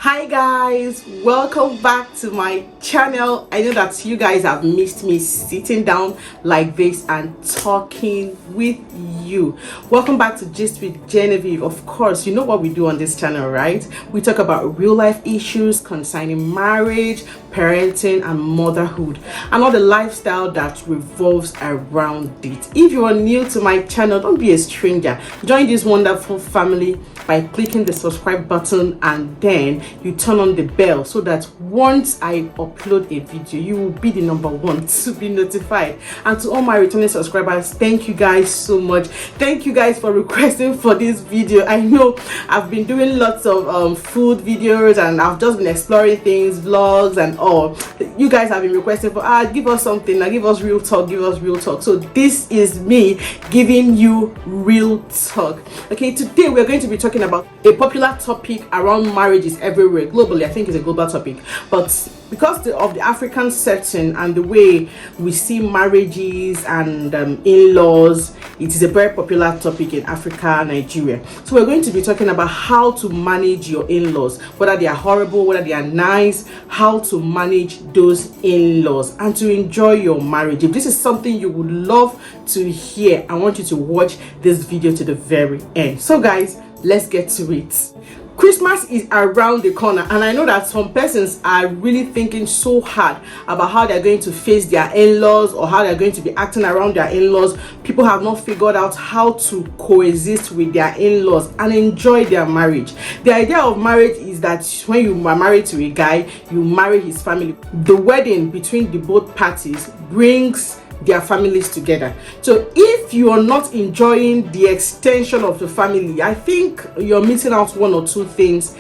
Hi guys, welcome back to my channel. I know that you guys have missed me sitting down like this and talking with you. Welcome back to Gist with Genevieve. Of course, you know what we do on this channel, right? We talk about real life issues concerning marriage, parenting and motherhood, and all the lifestyle that revolves around it. If you are new to my channel, don't be a stranger. Join this wonderful family by clicking the subscribe button, and then you turn on the bell so that once I upload a video, you will be the number one to be notified. And to all my returning subscribers, thank you guys so much. Thank you guys for requesting for this video. I know I've been doing lots of food videos and I've just been exploring things, vlogs and all. You guys have been requesting for give us something, give us real talk, give us real talk. So this is me giving you real talk. Okay, today we're going to be talking about a popular topic around marriages everywhere globally. I think it's a global topic, but because of the African setting and the way we see marriages and in-laws, it is a very popular topic in Africa, Nigeria. So we're going to be talking about how to manage your in-laws, whether they are horrible, whether they are nice, how to manage those in-laws and to enjoy your marriage. If this is something you would love to hear, I want you to watch this video to the very end. So guys, let's get to it. Christmas is around the corner, and I know that some persons are really thinking so hard about how they're going to face their in-laws or how they're going to be acting around their in-laws. People have not figured out how to coexist with their in-laws and enjoy their marriage. The idea of marriage is that when you are married to a guy, you marry his family. The wedding between the both parties brings their families together. So if you are not enjoying the extension of the family, I think you're missing out one or two things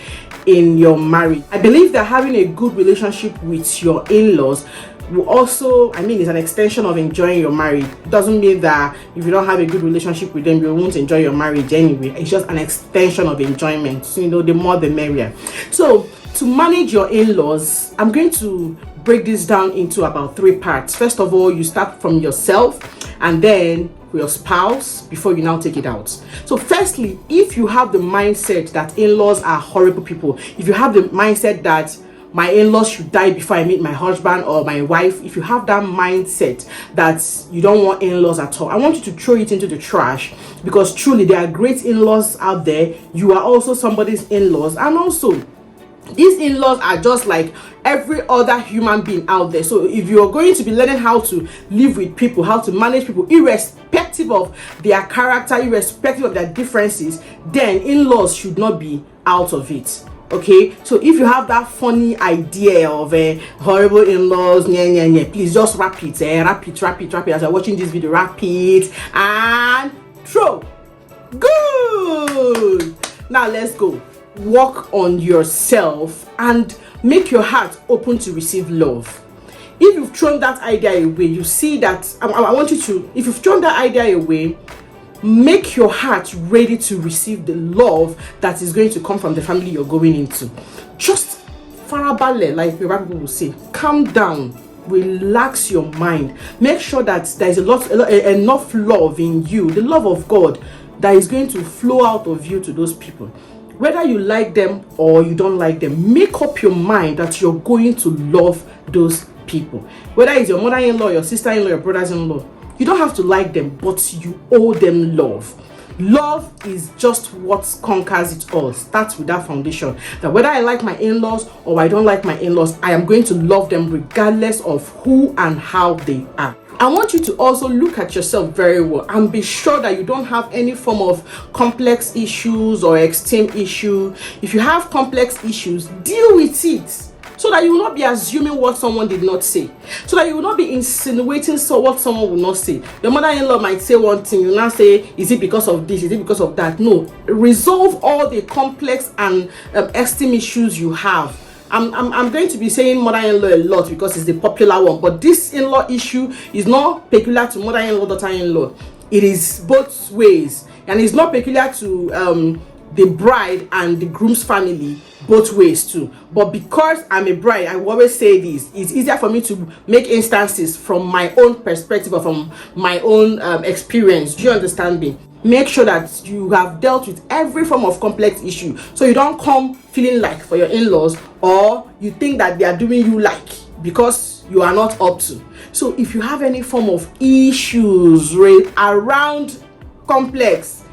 in your marriage. I believe that having a good relationship with your in-laws will also, it's an extension of enjoying your marriage. It doesn't mean that if you don't have a good relationship with them, you won't enjoy your marriage anyway. It's just an extension of enjoyment. So, the more the merrier. So to manage your in-laws, I'm going to break this down into about three parts. First of all, you start from yourself and then your spouse before you now take it out. So firstly, if you have the mindset that in-laws are horrible people, if you have the mindset that my in-laws should die before I meet my husband or my wife, if you have that mindset that you don't want in-laws at all, I want you to throw it into the trash, because truly there are great in-laws out there. You are also somebody's in-laws, and also these in-laws are just like every other human being out there. So if you're going to be learning how to live with people, how to manage people, irrespective of their character, irrespective of their differences, then in-laws should not be out of it. Okay, so if you have that funny idea of horrible in-laws, please just wrap it as you're watching this video. Wrap it and throw. Good. Now let's go. Work on yourself and make your heart open to receive love. If you've thrown that idea away, you see that I want you to, if you've thrown that idea away, make your heart ready to receive the love that is going to come from the family you're going into. Just farabale, like the people will say, calm down, relax your mind, make sure that there is enough love in you, the love of God that is going to flow out of you to those people. Whether you like them or you don't like them, make up your mind that you're going to love those people. Whether it's your mother-in-law, your sister-in-law, your brothers-in-law, you don't have to like them, but you owe them love. Love is just what conquers it all. Start with that foundation, that whether I like my in-laws or I don't like my in-laws, I am going to love them regardless of who and how they are. I want you to also look at yourself very well and be sure that you don't have any form of complex issues or extreme issue. If you have complex issues, deal with it, so that you will not be assuming what someone did not say, so that you will not be insinuating what someone will not say. Your mother-in-law might say one thing, you will not say, is it because of this, is it because of that? No, resolve all the complex and extreme issues you have. I'm going to be saying mother-in-law a lot because it's the popular one, but this in-law issue is not peculiar to mother-in-law, daughter-in-law. It is both ways, and it's not peculiar to the bride and the groom's family, both ways too. But because I'm a bride, I will always say this, it's easier for me to make instances from my own perspective or from my own experience. Do you understand me? Make sure that you have dealt with every form of complex issue, so you don't come feeling like for your in-laws, or you think that they are doing you like because you are not up to. So if you have any form of issues around complex,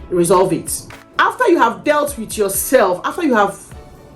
resolve it. After you have dealt with yourself, after you have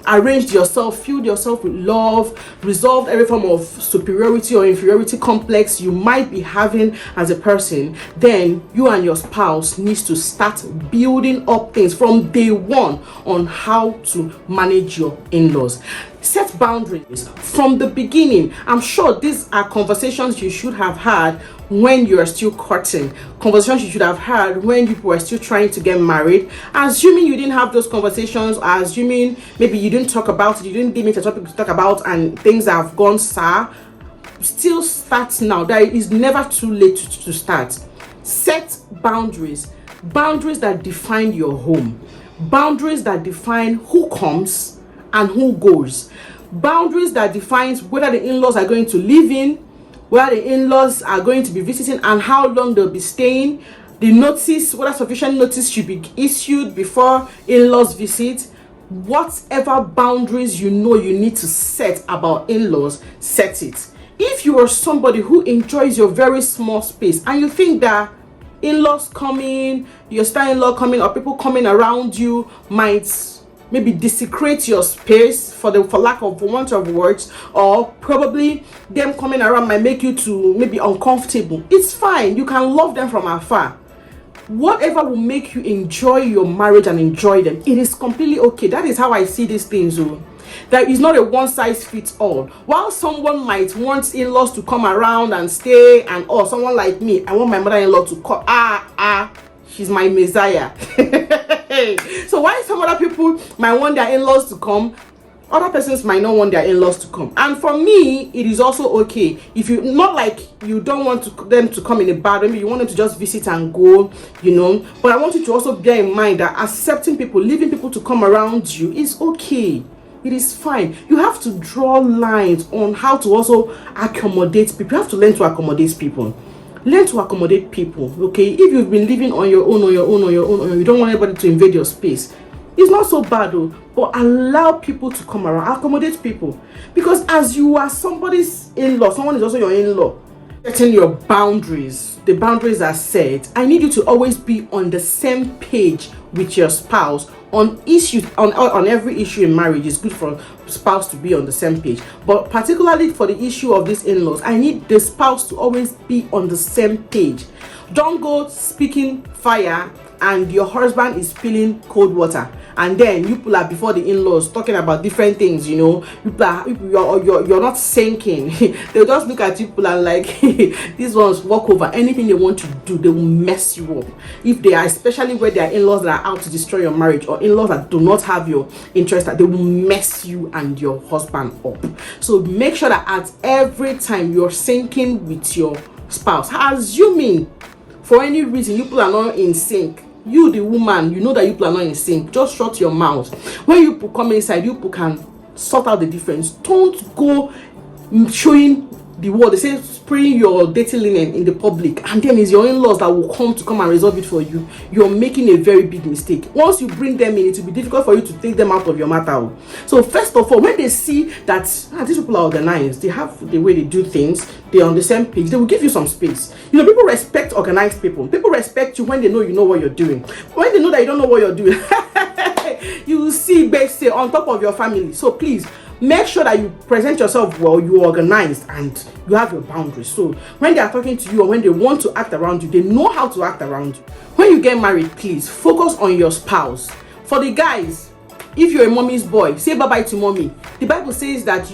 arranged yourself, filled yourself with love, resolved every form of superiority or inferiority complex you might be having as a person, then you and your spouse needs to start building up things from day one on how to manage your in-laws. Set boundaries from the beginning. I'm sure these are conversations you should have had when you are still courting, conversations you should have had when you were still trying to get married. Assuming you didn't have those conversations, or assuming maybe you didn't talk about it, you didn't give me a topic to talk about, and things have gone sour, still start now. That is never too late to start. Set boundaries that define your home, boundaries that define who comes and who goes, boundaries that defines whether the in-laws are going to live in, where the in-laws are going to be visiting, and how long they'll be staying, the notice, whether sufficient notice should be issued before in-laws visit. Whatever boundaries you know you need to set about in-laws, set it. If you are somebody who enjoys your very small space and you think that in-laws coming, your star-in-law coming, or people coming around you might maybe desecrate your space, for want of words, or probably them coming around might make you to maybe uncomfortable, it's fine. You can love them from afar. Whatever will make you enjoy your marriage and enjoy them, it is completely okay. That is how I see these things. There is not a one size fits all. While someone might want in-laws to come around and stay, and or someone like me, I want my mother-in-law to come, she's my messiah. So why some other people might want their in-laws to come, other persons might not want their in-laws to come. And for me, it is also okay. If you, not like you don't want them to come in a bad way, maybe you want them to just visit and go, but I want you to also bear in mind that accepting people, leaving people to come around you is okay. It is fine. You have to draw lines on how to also accommodate people. You have to learn to accommodate people. Learn to accommodate people, okay? If you've been living on your own, you don't want anybody to invade your space, it's not so bad though, but allow people to come around, accommodate people. Because as you are somebody's in-law, someone is also your in-law. Setting your boundaries, the boundaries are set. I need you to always be on the same page with your spouse on issues, on every issue in marriage. It's good for spouse to be on the same page, but particularly for the issue of these in-laws, I need the spouse to always be on the same page. Don't go speaking fire and your husband is spilling cold water, and then you people are before the in-laws talking about different things. You're not sinking. They'll just look at you people and like, these ones walk over. Anything they want to do, they will mess you up. If they are, especially where they are in-laws that are out to destroy your marriage, or in-laws that do not have your interest, that they will mess you and your husband up. So make sure that at every time you're syncing with your spouse. Assuming for any reason you people are not in sync, you the woman, you know that you people are not in sync, just shut your mouth. When you people come inside, you people can sort out the difference. Don't go showing the world, they say, spraying your dirty linen in the public, and then it's your in-laws that will come and resolve it for you. You're making a very big mistake. Once you bring them in, it will be difficult for you to take them out of your matter. So first of all, when they see that these people are organized, they have the way they do things, they're on the same page, they will give you some space. People respect organized people. People respect you when they know you know what you're doing. When they know that you don't know what you're doing, you will see base on top of your family. So please make sure that you present yourself well, you're organized, and you have your boundaries. So when they are talking to you, or when they want to act around you, they know how to act around you. When you get married, please focus on your spouse. For the guys, if you're a mommy's boy, say bye-bye to mommy. The Bible says that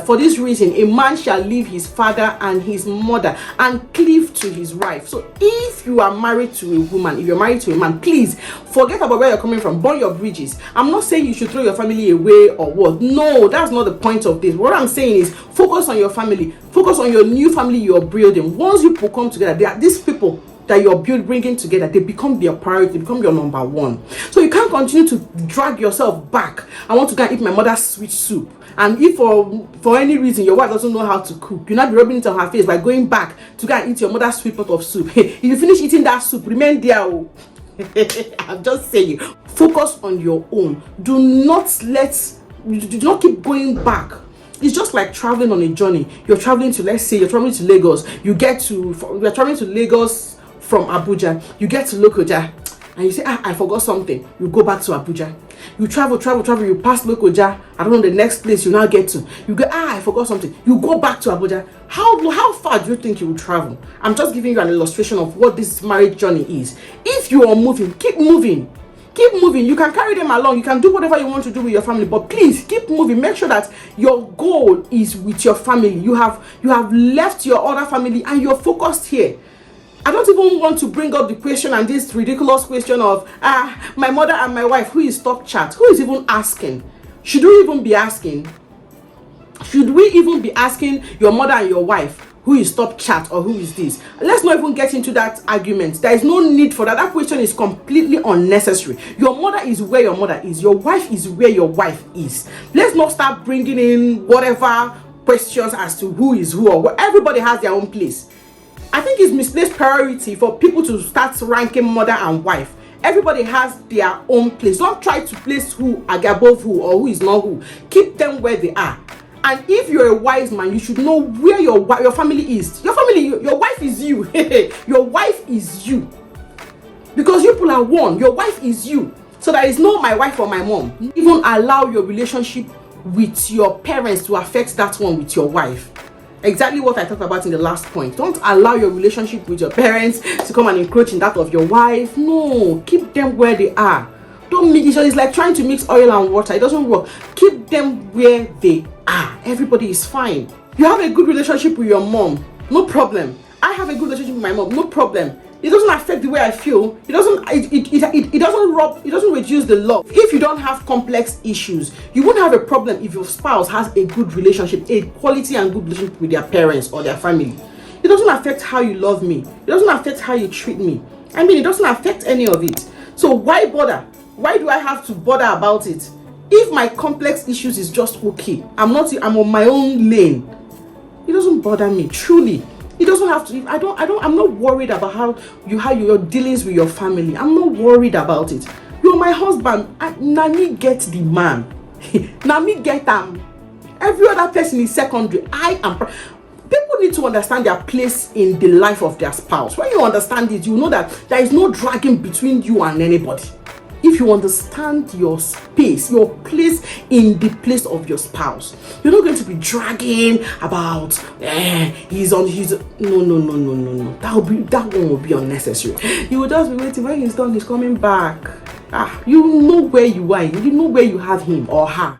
for this reason, a man shall leave his father and his mother and cleave to his wife. So if you are married to a woman, if you're married to a man, please forget about where you're coming from. Burn your bridges. I'm not saying you should throw your family away or what. No, that's not the point of this. What I'm saying is focus on your family. Focus on your new family you're building. Once you people come together, these people that you're bringing together, they become your priority, they become your number one. So you can't continue to drag yourself back. I want to go and eat my mother's sweet soup. And if for any reason your wife doesn't know how to cook, you're not rubbing it on her face by going back to go and eat your mother's sweet pot of soup. If you finish eating that soup, remain there. I'm just saying, focus on your own. Do not keep going back. It's just like traveling on a journey. You're traveling to, let's say you're traveling to Lagos. You're traveling to Lagos from Abuja. You get to Lokoja and you say, I forgot something. You go back to Abuja. You travel, you pass Lokoja. I don't know the next place you now get to. You go, I forgot something. You go back to Abuja. How far do you think you will travel? I'm just giving you an illustration of what this marriage journey is. If you are moving, keep moving. Keep moving. You can carry them along. You can do whatever you want to do with your family, but please keep moving. Make sure that your goal is with your family. You have left your other family and you're focused here. I don't even want to bring up the question and this ridiculous question of my mother and my wife, who is top chat? Who is even asking? Should we even be asking? Should we even be asking your mother and your wife who is top chat or who is this? Let's not even get into that argument. There is no need for that. That question is completely unnecessary. Your mother is where your mother is. Your wife is where your wife is. Let's not start bringing in whatever questions as to who is who or what. Everybody has their own place. I think it's misplaced priority for people to start ranking mother and wife. Everybody has their own place. Don't try to place who above who or who is not who. Keep them where they are. And if you're a wise man, you should know where your family is. Your wife is you. Your wife is you. Because you people are one. Your wife is you. So there is no my wife or my mom. Even allow your relationship with your parents to affect that one with your wife. Exactly what I talked about in the last point. Don't allow your relationship with your parents to come and encroach in that of your wife. No, keep them where they are. Don't mix it. It's like trying to mix oil and water. It doesn't work. Keep them where they are. Everybody is fine. You have a good relationship with your mom, no problem. I have a good relationship with my mom, no problem. It doesn't affect the way I feel. It doesn't reduce the love. If you don't have complex issues, you won't have a problem if your spouse has a good relationship, a quality and good relationship with their parents or their family. It doesn't affect how you love me. It doesn't affect how you treat me. I mean, it doesn't affect any of it. So why bother? Why do I have to bother about it? If my complex issues is just okay, I'm on my own lane. It doesn't bother me, truly. It doesn't have to. I'm not worried about how your dealings with your family. I'm not worried about it. You're my husband. Nami get the man. Nami get them. Every other person is secondary. People need to understand their place in the life of their spouse. When you understand it, you know that there is no dragging between you and anybody. If you understand your space, your place in the place of your spouse, you're not going to be dragging about he's on his no. That one will be unnecessary. You will just be waiting. When he's done, he's coming back. You know where you are. You know where you have him or her.